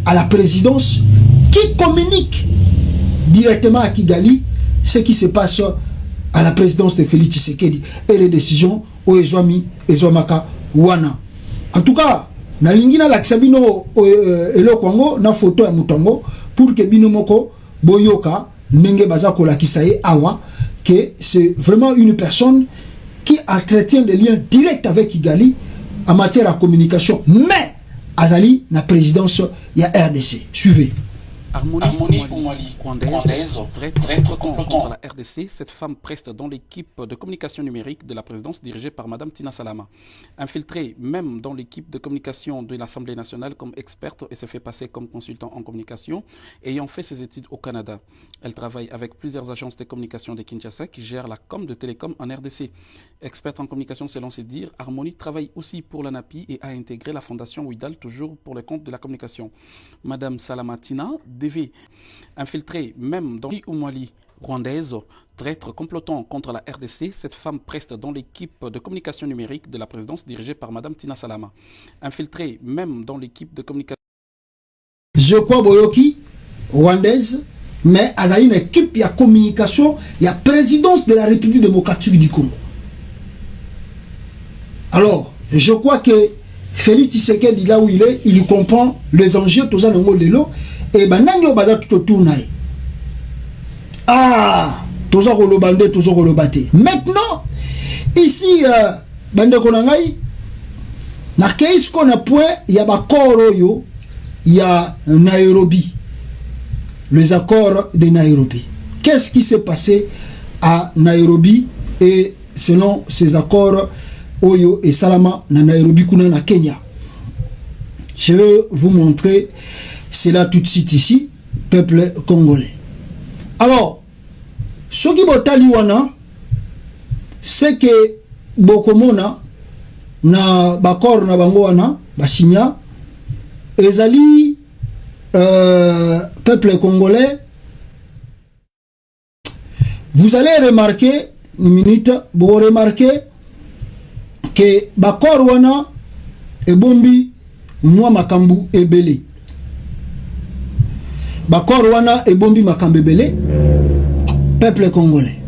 à la présidence, qui communique directement à Kigali ce qui se passe à la présidence de Félix Tshisekedi et les décisions au Ezwami, Ezwamaka, Wana. En tout cas, na lingina la Xabino Elo Kongo, na photo ya Mutongo, pour que Binomoko Boyoka, Nenge Bazako la Kisaye Awa, que c'est vraiment une personne qui entretient des liens directs avec Kigali en matière de communication, mais Azali, la présidence, il y a RDC. Suivez. Harmonie Oumali, rwandaise, traître contre la RDC, cette femme preste dans l'équipe de communication numérique de la présidence dirigée par Mme Tina Salama. Infiltrée même dans l'équipe de communication de l'Assemblée nationale comme experte et se fait passer comme consultant en communication, ayant fait ses études au Canada. Elle travaille avec plusieurs agences de communication de Kinshasa qui gèrent la com de Télécom en RDC. Experte en communication selon ses dires, Harmonie travaille aussi pour la NAPI et a intégré la fondation Widal toujours pour le compte de la communication. Mme Salama Tina devait infiltrer même dans l'Oumali rwandaise, traître complotant contre la RDC, cette femme preste dans l'équipe de communication numérique de la présidence dirigée par Mme Tina Salama. Infiltrée même dans l'équipe de communication. Je crois Boyoki, rwandaise, mais à une équipe, il y a communication, il y a présidence de la République démocratique du Congo. Alors, je crois que Félix Tshisekedi, là où il est, il comprend les enjeux, tout ça, le lelo. Et ben, nanyo baza tout tournaï. Ah, tout ça, rolobande, tout ça, rolobate. Maintenant, ici, bande konangai, na keis qu'on a point, il y a bakoro yo, il y a Nairobi. Les accords de Nairobi. Qu'est-ce qui s'est passé à Nairobi et selon ces accords Oyo et Salama na Nairobi kuna na Kenya? Je vais vous montrer cela tout de suite ici, peuple congolais. Alors, ce qui botali wana, c'est que bokomona na bakor na bango wana basinya ezali peuple congolais. Vous allez remarquer une minute, vous remarquez que bakor wana ebombi mwa makambu ebele. Bakor wana ebombi makambu ebele, peuple congolais.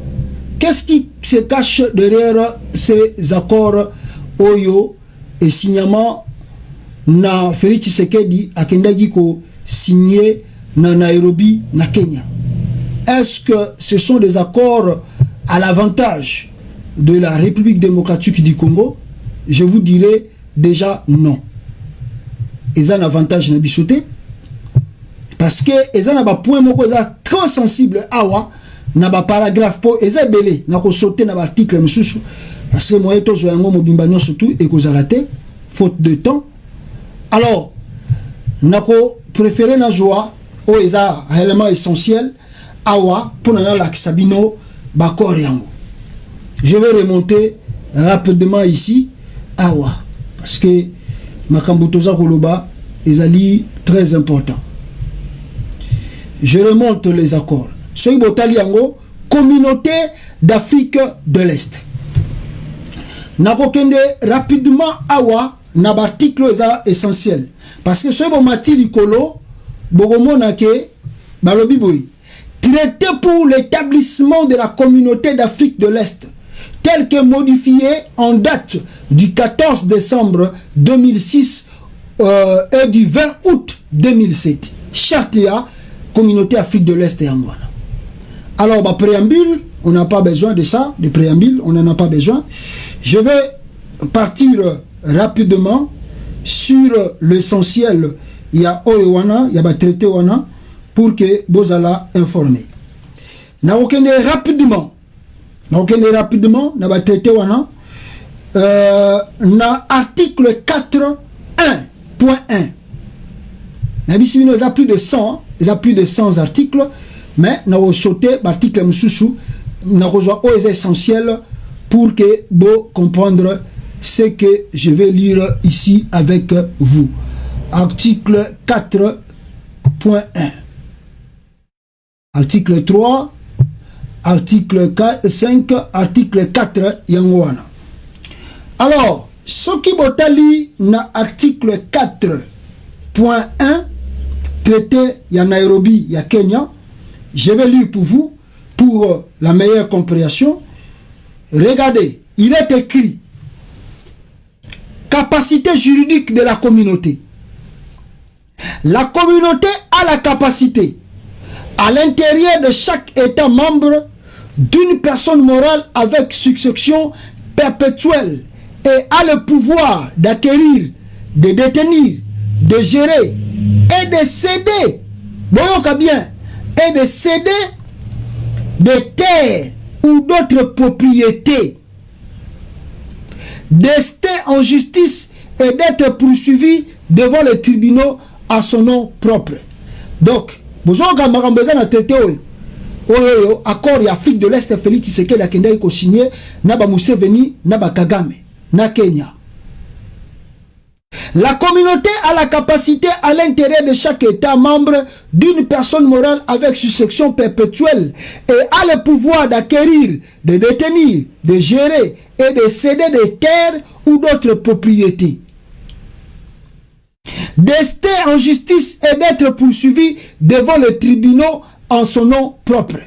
Qu'est-ce qui se cache derrière ces accords Oyo et signement na Félix Tshisekedi akendaki ko signé na Nairobi na Kenya? Est-ce que ce sont des accords à l'avantage de la République démocratique du Congo? Je vous dirai déjà non. Ils ont un avantage na bisoté parce que ils ont un point moko très sensible awa na ba paragraphe po eza belé na ko sauter na ba article mususu parce que moi to zo yango mobimba nyonso tout et ko zalate faute de temps. Alors nako préféré na joie o eza élément essentiel awa pour na la sabino bakor yango. Je vais remonter rapidement ici awa parce que makambo toza koloba ezali très important. Je remonte les accords. Soy botali yango communauté d'Afrique de l'Est. Nako kende rapidement awa na article essentiel parce que soy bomati likolo bogomona ke balobi boy traité pour l'établissement de la communauté d'Afrique de l'Est tel que modifié en date du 14 décembre 2006 et du 20 août 2007. Charte ya communauté Afrique de l'Est et Angola. Alors, bah, préambule, on n'a pas besoin de ça, de préambule, on n'en a pas besoin. Je vais partir rapidement sur l'essentiel. Il y a Oewana, il y a traité Wana, pour que vous allez informer. Na okende rapidement, na traité Wana, na article 4.1.1. Na bisibino, il y a plus de 100, il y a plus de 100 articles. Mais nous avons sauté l'article Moussoussou, nous avons essentiel pour que vous compreniez ce que je vais lire ici avec vous. Article 4.1. Article 3, article 4, 5, article 4, Yangwana. Alors, ce qui botali na article 4.1, traité il y a Nairobi, il y a Kenya. Je vais lire pour vous, pour la meilleure compréhension. Regardez, il est écrit capacité juridique de la communauté. La communauté a la capacité, à l'intérieur de chaque État membre, d'une personne morale avec succession perpétuelle et a le pouvoir d'acquérir, de détenir, de gérer et de céder, voyons bien, et de céder des terres ou d'autres propriétés, d'ester en justice et d'être poursuivi devant les tribunaux à son nom propre. Donc, vous avez traité accord et Afrique de l'Est, Félix Tshisekedi a Kenya ko signé Naba Museveni, Naba Kagame, na Kenya. La communauté a la capacité à l'intérieur de chaque État membre d'une personne morale avec succession perpétuelle et a le pouvoir d'acquérir, de détenir, de gérer et de céder des terres ou d'autres propriétés, d'ester en justice et d'être poursuivi devant les tribunaux en son nom propre.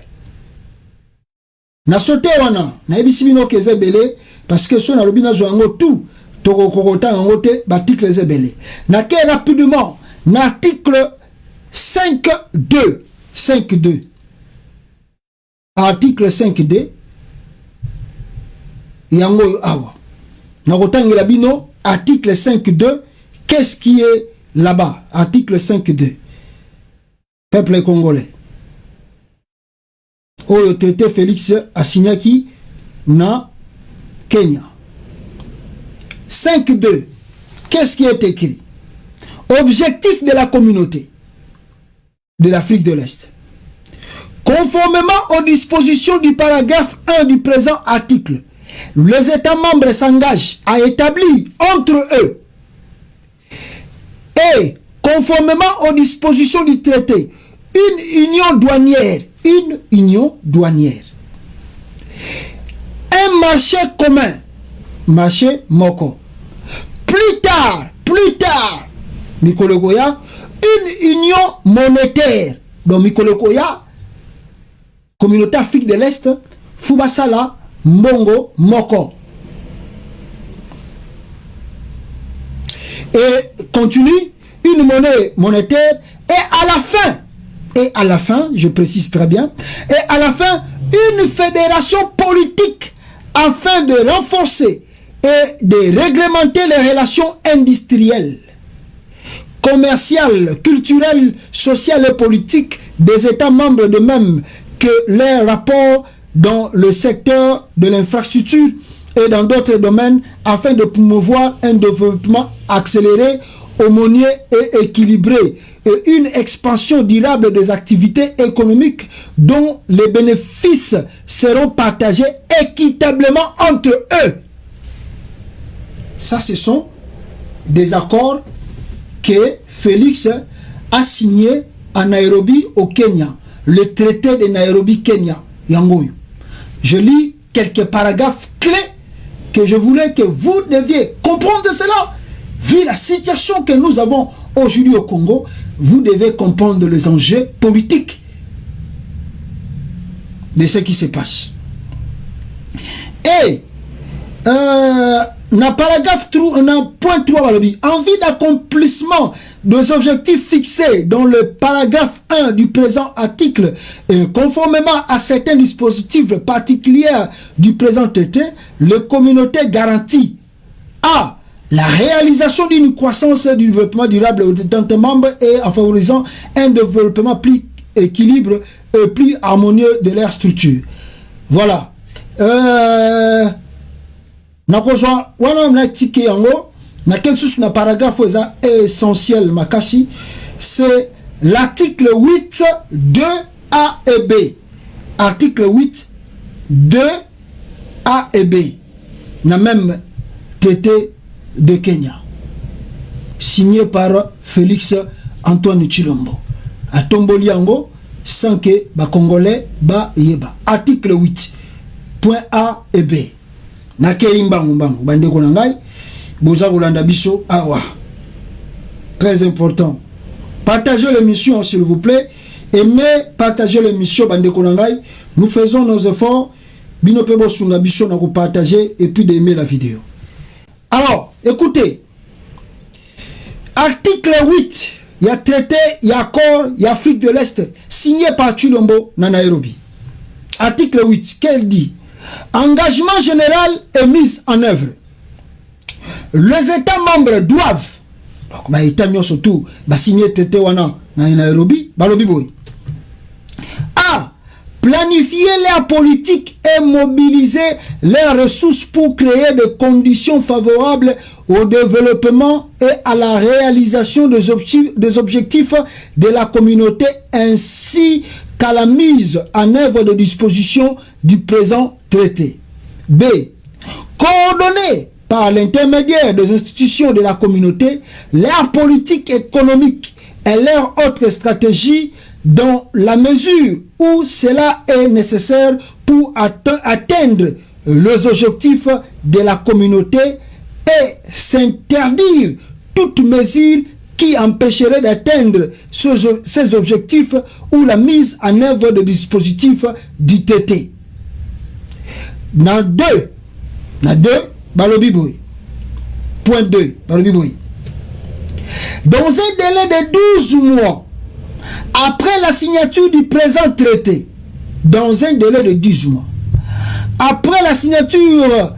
Na sote wana, na ebisi bino keze belé, parce que son alobi na zoango tout, toko kokota ngote, l'article zebelé. Na ke rapidement, l'article 5.2, 5.2. Article 5.2, yango awa. Na kotangela bino, article 5.2, qu'est-ce qui est là-bas? Article 5.2. Peuple congolais. Au traité Félix Asinyaki na Kenya. 5.2. Qu'est-ce qui est écrit? Objectif de la communauté de l'Afrique de l'Est. Conformément aux dispositions du paragraphe 1 du présent article, les États membres s'engagent à établir entre eux et, conformément aux dispositions du traité, une union douanière, un marché commun, marché moko. Plus tard, Mikologoya, une union monétaire. Donc Mikologoya, communauté Afrique de l'Est, Fubasala, Mbongo, Moko. Et continue, une monnaie monétaire, et à la fin, je précise très bien, et à la fin, une fédération politique afin de renforcer et de réglementer les relations industrielles, commerciales, culturelles, sociales et politiques des États membres, de même que leurs rapports dans le secteur de l'infrastructure et dans d'autres domaines, afin de promouvoir un développement accéléré, harmonieux et équilibré, et une expansion durable des activités économiques dont les bénéfices seront partagés équitablement entre eux. Ça, ce sont des accords que Félix a signés à Nairobi, au Kenya. Le traité de Nairobi, Kenya. Yangoyo. Je lis quelques paragraphes clés que je voulais que vous deviez comprendre cela. Vu la situation que nous avons aujourd'hui au Congo, vous devez comprendre les enjeux politiques de ce qui se passe. Et paragraphe 3, point 3, en vue d'accomplissement des objectifs fixés dans le paragraphe 1 du présent article et conformément à certains dispositifs particuliers du présent traité, la communauté garantit à la réalisation d'une croissance et du développement durable des membres et en favorisant un développement plus équilibré et plus harmonieux de leur structure. Voilà. Na paragraphe essentiel makashi, c'est l'article 8 2A et B. Article 8 2A et B. Na même traité de Kenya, signé par Félix Antoine Tshilombo. A tomboli yango sans que ba Congolais ba yeba. Article 8 point A et B. Na ke imbangu bande konangai boza kolanda biso awa. Très important. Partagez l'émission, s'il vous plaît. Aimez, partagez l'émission, Bande Konangai. Nous faisons nos efforts. Binopebo Sunga Bichon à partager et puis d'aimer la vidéo. Alors, écoutez. Article 8. Il y a traité, il y a accord, il y a Afrique de l'Est, signé par Tshilombo na Nairobi. Article 8, qu'elle dit? Engagement général est mis en œuvre. Les États membres doivent, donc, bah, États membres surtout, bah, signer traité wana na Nairobi, balobi boy. A. Planifier leur politique et mobiliser leurs ressources pour créer des conditions favorables au développement et à la réalisation des objectifs de la communauté ainsi qu'à la mise en œuvre de dispositions du présent traité. B. Coordonner par l'intermédiaire des institutions de la communauté leur politique économique et leurs autres stratégies dans la mesure où cela est nécessaire pour atteindre les objectifs de la communauté et s'interdire toute mesure qui empêcherait d'atteindre ces objectifs ou la mise en œuvre de dispositifs du traité. Dans 2, balobi boy. Point 2, balobi boy. Dans un délai de 12 mois, après la signature du présent traité, dans un délai de 10 mois, après la signature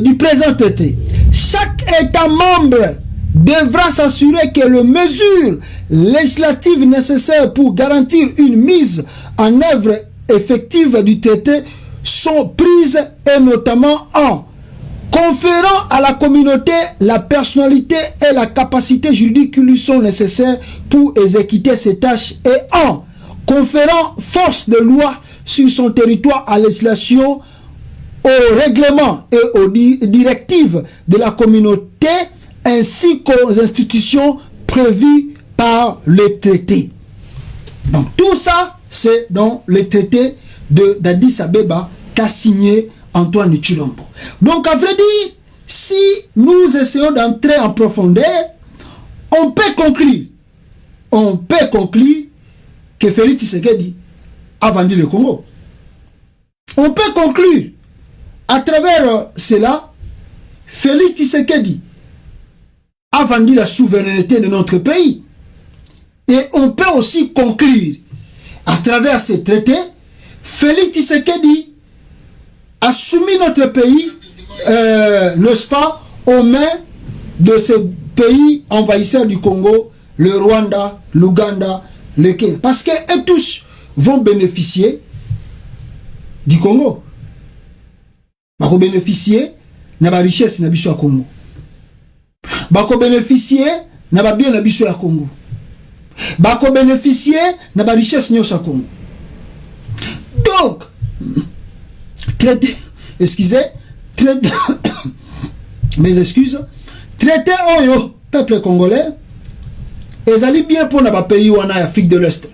du présent traité, chaque État membre devra s'assurer que les mesures législatives nécessaires pour garantir une mise en œuvre effective du traité sont prises, et notamment en conférant à la communauté la personnalité et la capacité juridique qui lui sont nécessaires pour exécuter ses tâches et en conférant force de loi sur son territoire à législation, aux règlements et aux directives de la communauté ainsi qu'aux institutions prévues par le traité. Donc tout ça, c'est dans le traité d'Addis Abeba qu'a signé Antoine Tshilombo. Donc à vrai dire, si nous essayons d'entrer en profondeur, on peut conclure que Félix Tshisekedi a vendu le Congo. On peut conclure à travers cela, Félix Tshisekedi a vendu la souveraineté de notre pays. Et on peut aussi conclure à travers ces traités, Félix Tshisekedi a soumis notre pays, n'est-ce pas, aux mains de ces pays envahisseurs du Congo, le Rwanda, l'Ouganda, le Kenya. Parce qu'eux tous vont bénéficier du Congo. Ils vont bénéficier de la richesse du Congo. Ils vont bénéficier de la bien du Congo. Ils vont bénéficier de la richesse du Congo. Donc, traité, excusez, traité, mes excuses, traité Oyo, peuple congolais, ils allaient bien pour nos pays en Afrique de l'Est.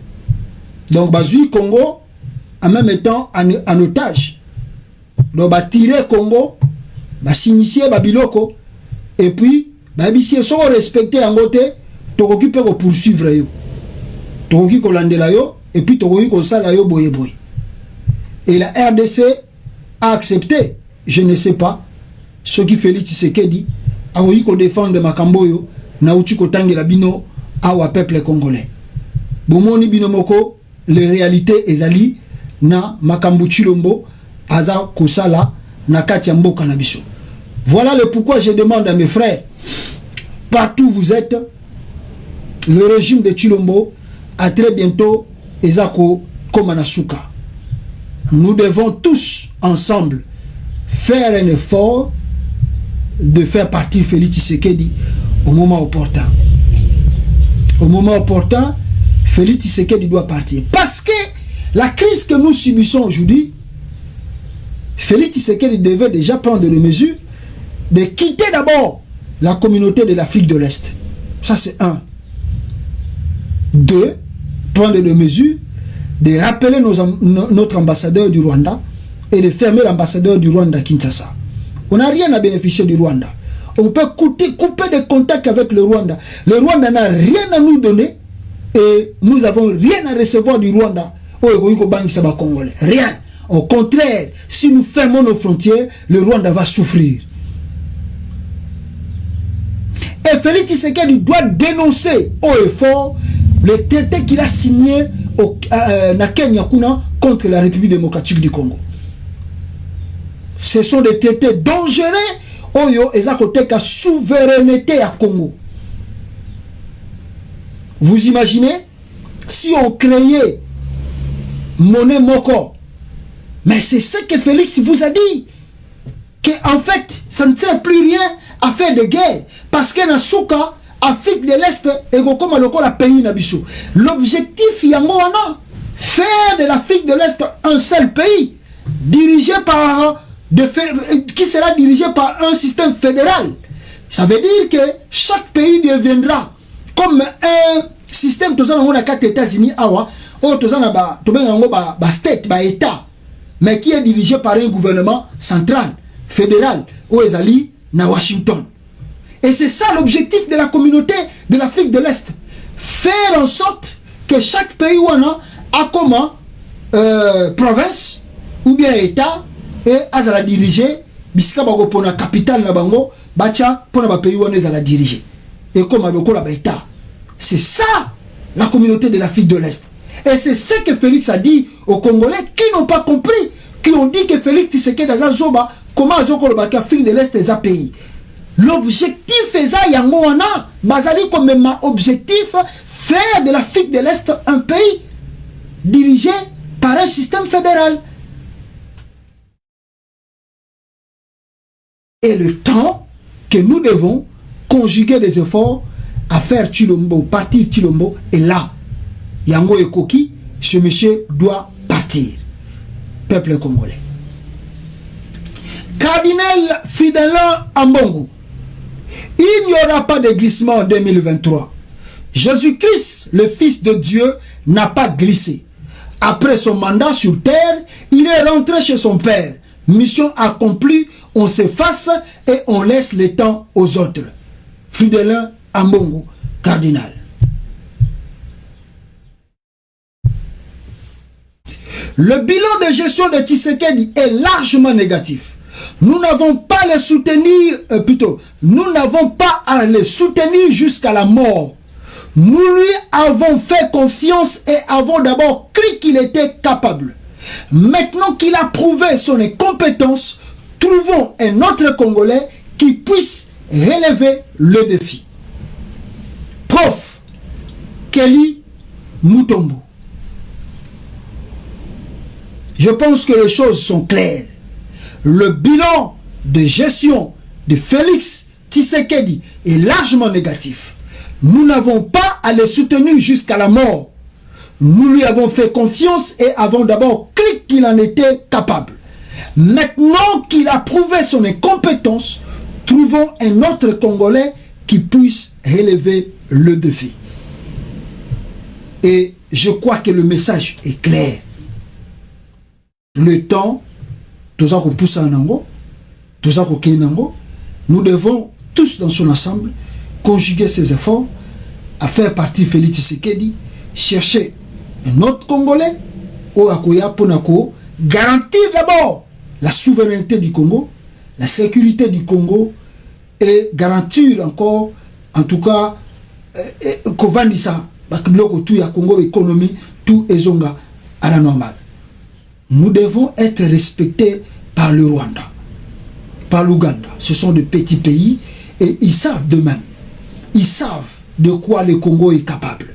Donc, Bazui Congo, en même temps, en otage. Donc, va tirer Congo, va s'initier Babiloko, et puis, si ils sont respectés en côté, Togoki peut poursuivre yo. Togoki kolandela yo, et puis Togoki kosala yo boye boye. Et la RDC a accepté, je ne sais pas, ce qui Félix Tshisekedi a eu qu'on défende Makamboyo, na uchi kotangela bino awa peuple congolais. Bomoni bino moko, les réalités ezali na Makambo Tshilombo aza kosala na kati ya mboka na biso. Voilà le pourquoi je demande à mes frères, partout où vous êtes, le régime de Tshilombo a très bientôt ezako komanasuka. Nous devons tous ensemble faire un effort de faire partir Félix Tshisekedi au moment opportun. Au moment opportun, Félix Tshisekedi doit partir. Parce que la crise que nous subissons aujourd'hui, Félix Tshisekedi devait déjà prendre des mesures de quitter d'abord la communauté de l'Afrique de l'Est. Ça c'est un. 2, prendre des mesures de rappeler notre ambassadeur du Rwanda et de fermer l'ambassadeur du Rwanda à Kinshasa. On n'a rien à bénéficier du Rwanda. on peut couper des contacts avec le Rwanda. Le Rwanda n'a rien à nous donner et nous n'avons rien à recevoir du Rwanda. Rien. Au contraire, si nous fermons nos frontières, le Rwanda va souffrir. Et Félix Tshisekedi doit dénoncer haut et fort le traité qu'il a signé na Kenya contre la République démocratique du Congo. Ce sont des traités dangereux. Oyo ezakoteka souveraineté à Congo. Vous imaginez si on créait monnaie moko? Mais c'est ce que Félix vous a dit. Que en fait, ça ne sert plus rien à faire de guerre. Parce que dans Souka, Afrique de l'Est, et comme le pays Nabichou. L'objectif yangoana, faire de l'Afrique de l'Est un seul pays, dirigé par qui sera dirigé par un système fédéral. Ça veut dire que chaque pays deviendra comme un système. Tous on a 4 États-Unis, tous on a state, État, mais qui est dirigé par un gouvernement central, fédéral, ou ezali na Washington. Et c'est ça l'objectif de la communauté de l'Afrique de l'Est. Faire en sorte que chaque pays a comme province ou bien État et azala diriger bisika bango pona capitale na bango bacha pona ba pays wana ezala diriger et comme lokola ba État. C'est ça la communauté de l'Afrique de l'Est. Et c'est ce que Félix a dit aux Congolais qui n'ont pas compris, qui ont dit que Félix Tshisekedi dans Zoba comment azokolo ba Afrique de l'Est est un pays. L'objectif est ça yango wana bazali comme même objectif faire de l'Afrique de l'Est un pays dirigé par un système fédéral. Et le temps que nous devons conjuguer des efforts à faire Chilombo, partir Chilombo, et là, Yango et Koki, ce monsieur doit partir. Peuple congolais. Cardinal Fidelin Ambongo, il n'y aura pas de glissement en 2023. Jésus-Christ, le Fils de Dieu, n'a pas glissé. Après son mandat sur terre, il est rentré chez son Père. Mission accomplie, on s'efface et on laisse le temps aux autres. Fidelin Ambongo, cardinal. Le bilan de gestion de Tshisekedi est largement négatif. Nous n'avons pas à les soutenir, nous n'avons pas à les soutenir jusqu'à la mort. Nous lui avons fait confiance et avons d'abord cru qu'il était capable. Maintenant qu'il a prouvé son incompétence, trouvons un autre Congolais qui puisse relever le défi. Prof Kelly Mutombo. Je pense que les choses sont claires. Le bilan de gestion de Félix Tshisekedi est largement négatif. Nous n'avons pas à le soutenir jusqu'à la mort. Nous lui avons fait confiance et avons d'abord cru qu'il en était capable. Maintenant qu'il a prouvé son incompétence, trouvons un autre Congolais qui puisse relever le défi. Et je crois que le message est clair. Le temps, nous devons tous dans son ensemble conjuguer ses efforts à faire partir Félix Tshisekedi, chercher un autre Congolais au Akoya Ponako, garantir d'abord la souveraineté du Congo, la sécurité du Congo et garantir encore, en tout cas, Kovandisa, tout ya Congo économie, tout ezonga à la normale. Nous devons être respectés par le Rwanda, par l'Ouganda. Ce sont de petits pays et ils savent d'eux-mêmes. Ils savent de quoi le Congo est capable.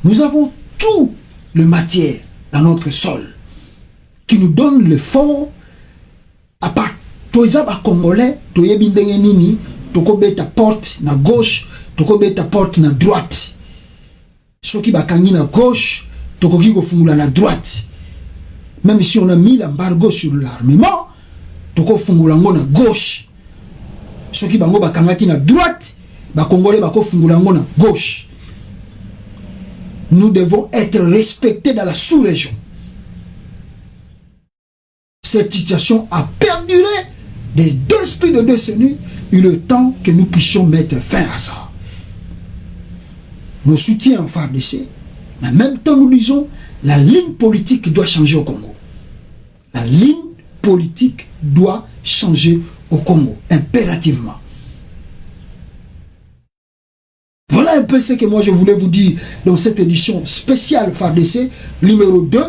Nous avons tout le matière dans notre sol qui nous donne le fort. À part Toizaba Congolais, Toyebindenge Nini, Tokobeta porte na gauche, Tokobeta porte na droite. Soki bakangi na gauche, Tokoki kofungula na droite. Même si on a mis l'embargo sur l'armement, Toko fungulango na gauche. Soki bango bakangaki na droite, ba Congolais bako fungulango na gauche. Nous devons être respectés dans la sous-région. Cette situation a perduré des 2 décennies Il est temps que nous puissions mettre fin à ça. Nos soutiens en FARDC, mais en même temps nous disons, la ligne politique doit changer au Congo. La ligne politique doit changer au Congo, impérativement. Voilà un peu ce que moi je voulais vous dire dans cette édition spéciale FARDC numéro 2.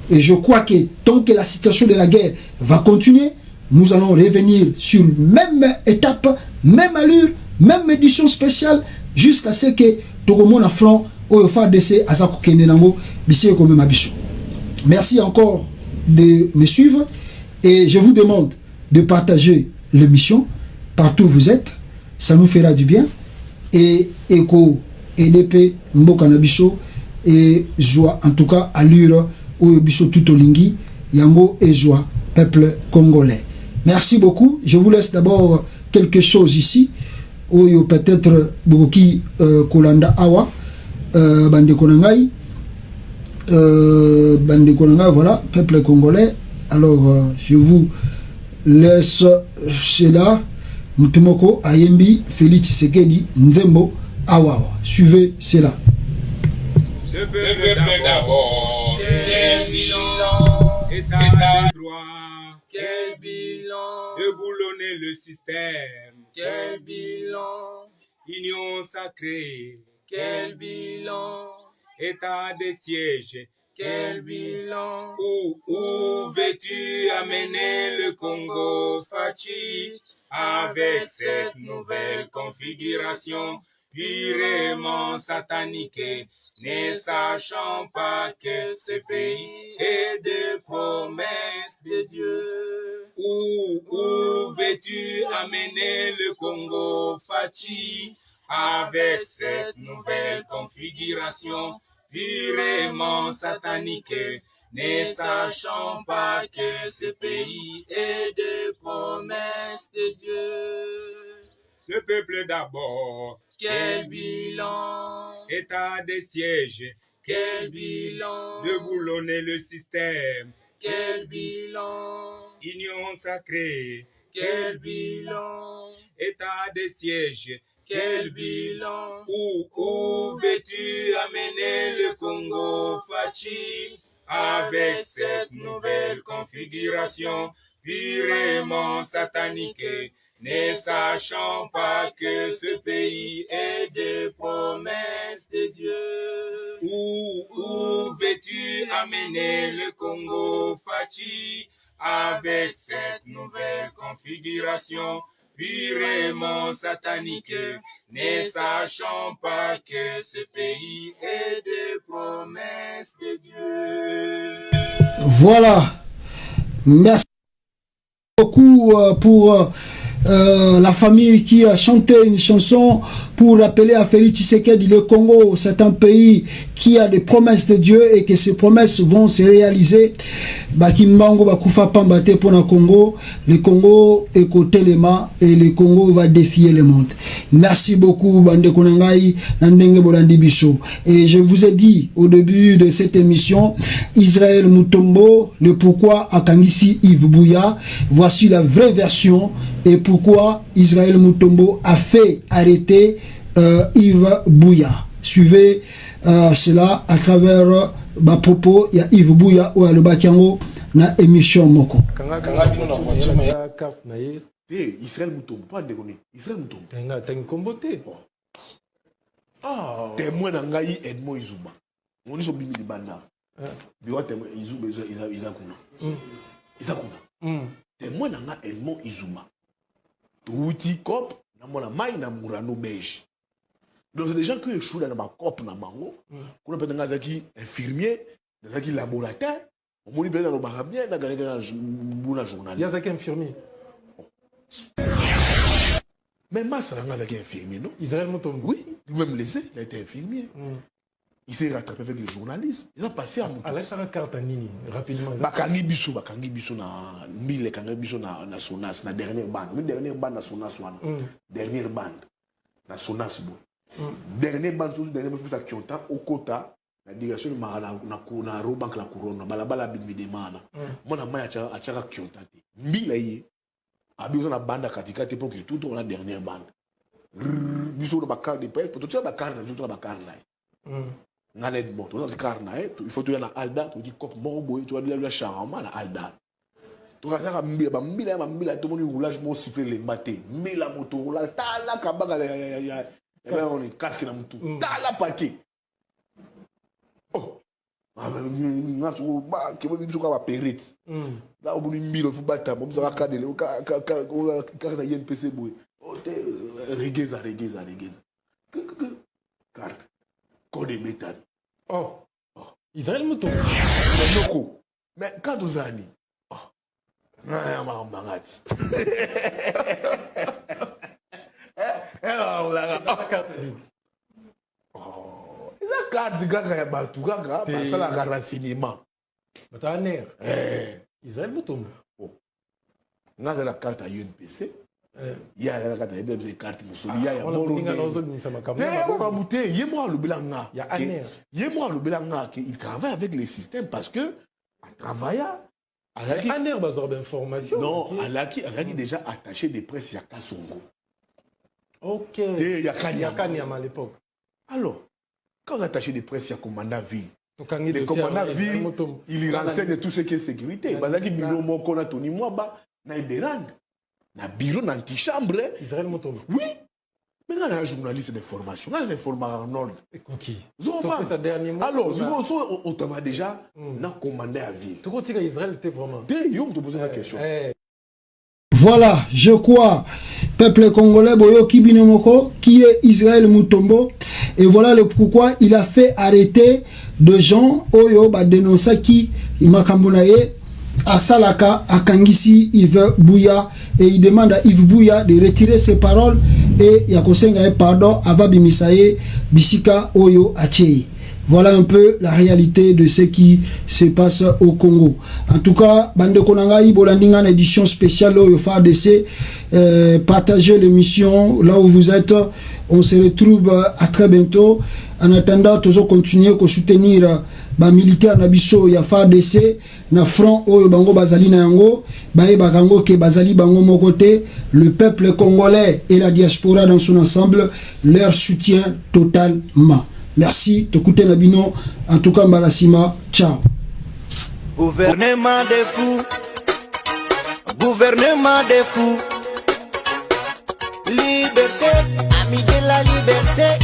Et je crois que tant que la situation de la guerre va continuer, nous allons revenir sur même étape, même allure, même édition spéciale, jusqu'à ce que tout le monde a front au FARDC à Zako Kenenango, Bissé comme Mabicho. Merci encore de me suivre et je vous demande de partager l'émission partout où vous êtes. Ça nous fera du bien. Et Eko, EDP, Mboka Nabicho et joie, en tout cas, allure au Bicho Tutolingi, Yango et joie, peuple congolais. Merci beaucoup. Je vous laisse d'abord quelque chose ici. Ou peut-être Boki Kolanda Awa, Bande Konangai. Bande Konangai, voilà, peuple congolais. Alors, je vous laisse cela. Mutumoko Ayembi Félix Tshisekedi Nzembo Awa. Suivez cela. Le peuple d'abord. Quel bilan. État de droit. Quel bilan. Déboulonner le système. Quel bilan. Union sacrée. Quel bilan. État de siège. Quel bilan. Où veux-tu amener le Congo, Fachi? Avec cette nouvelle configuration purement satanique, ne sachant pas que ce pays est des promesses de Dieu. Où veux-tu amener le Congo, Fachi? Avec cette nouvelle configuration purement satanique, ne sachant pas que ce pays est des promesses de Dieu. Le peuple d'abord. Quel bilan. État de siège. Quel bilan. Déboulonner le système. Quel bilan. Union sacrée. Quel bilan. État de siège. Quel bilan. Où veux-tu amener le Congo, Fachi? Avec cette nouvelle configuration purement satanique, ne sachant pas que ce pays est des promesses de Dieu. Où veux-tu amener le Congo, Fachi? Avec cette nouvelle configuration purement satanique, ne sachant pas que ce pays est des promesses de Dieu. Voilà. Merci beaucoup pour la famille qui a chanté une chanson pour rappeler à Félix Tshisekedi, le Congo, c'est un pays qui a des promesses de Dieu et que ces promesses vont se réaliser. Bakimbango bakufa pambate pour le Congo est côté lema et le Congo va défier le monde. Merci beaucoup Bande Konangai Nandenge Bolandi Bicho. Et je vous ai dit au début de cette émission, Israël Mutombo, le pourquoi à Kangisi Yves Bouya, voici la vraie version et pourquoi Israël Mutombo a fait arrêter Yves Bouya. Suivez cela à travers ma propos, il y a Yves Bouya ou Alobakiango na émission Moko. Israël Mutombo, pas déconner. Israël Mutombo. T'as une comboté. Ah, témoin d'Angaï Edmo Izuma. On est sur Bimi de Banda. Biwa témoin Izuma Izakuna. Izakuna. Témoin d'Anga Edmo Izuma. Touti Kop, Namona Maï Namurano Beige. Donc c'est des gens qui échouent dans ma cop na bango. Qu'on appelle des infirmiers, des laboratoires. On m'a dit dans le barabien, on a gagné un journal. Il y a des infirmiers. Mais Massa n'a pas été infirmier, non? Israël Mutombo. Oui, lui-même laissé, il a été infirmier. Il s'est rattrapé avec les journalistes. Il a passé à Mutombo. Alors ça va carte à Nini, rapidement. Bakangi Bissou na Mille, Kangi Bissou na Sonas, na dernière bande. La dernière bande na Sonas, dernière bande na Sonas. Dernier ban sous dernier ban qui ont au quota la délégation na robank la couronne balabala bimidemana mona maya achaka qui ont tati mbila yi Abi on a bande katikati pour que tout on la dernière bande. Biso na bakar de presse, pour tout ça bakar na tout na bakar na. Ngalet bon, tout na bakar na, il faut tu na Alda, tu dis cop mort boy, tu vas le charama na Alda. Tu vas ça mbila tout le monde roulage mo siffler les matés. Mais la moto roulage ta la kabaka ya on est casque na mutu. Ta la paquet. Oh. Ah nga so ba ke bo biso ka ba perite. Là au bout d'une mille faut battre, mo bizaka kadele ka YNPC boy. Regueza. Carte. Code métal. Oh. Israël Mouton. Mais quand vous avez carte gaga batu gaga pasala ga renseignement. Bataner. Israël Mouton. Nga la carte à UNPC. Il y a la carte à carte musoli il y a bon il travaille avec les systèmes parce que à travailler Aner bazor d'information. non Alaki déjà attaché des presses ya Kasongo. OK. Il y a Kanyama à l'époque. Alors quand on attaché des presses ya commandant ville. Le commandant ville il renseigne tout ce qui est sécurité. Bazaki bino moko na Tony Mwaba na Iberand. Na bureau d'antichambre. Israël Mouton. Oui. Mais quand un journaliste d'information, quand les informations en ordre. Qui alors, on te va déjà commander à ville. Tu crois que Israël était vraiment. Tu te poses la question. Voilà, je crois, peuple congolais, Boyo Kibinomoko, qui est Israël Moutombo. Et voilà le pourquoi il a fait arrêter de gens, Oyo, dénoncer qui, Imakambonaye, à Salaka, à Kangisi, Yves Bouya, et il demande à Yves Bouya de retirer ses paroles et Yakosenga pardon à Vabi Misaye, Bisika Oyo Achei. Voilà un peu la réalité de ce qui se passe au Congo. En tout cas, Bande Konangai, Bolandinga, édition spéciale Oyo FARDC, partagez l'émission là où vous êtes. On se retrouve à très bientôt. En attendant, toujours continuer à soutenir militaire na biso ya FARDC na front oyo bango bazali na yango bae bakango ke bazali bango mokote le peuple congolais et la diaspora dans son ensemble leur soutien totalement. Merci t'écouter na bino en tout cas Mbalasima ciao. Gouvernement des fous, liberté, ami de la liberté,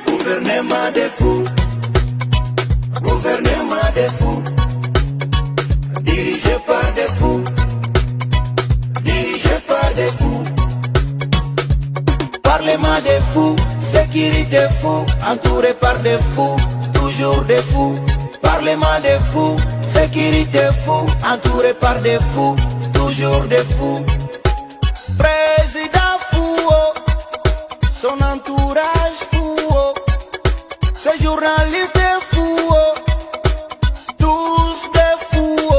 gouvernement des fous, dirigé par des fous, parlement des fous, sécurité fou, entouré par des fous, toujours des fous, parlement des fous, sécurité fou, entouré par des fous, toujours des fous, président fou, son entourage fou, ces journalistes des fous, tous des fous,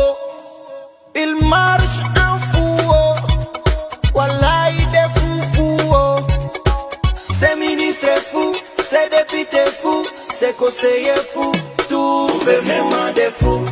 ils marchent en fou, voilà des fous, ces ministres fous, ces députés fous, ces conseillers fous, tous gouvernement des fous,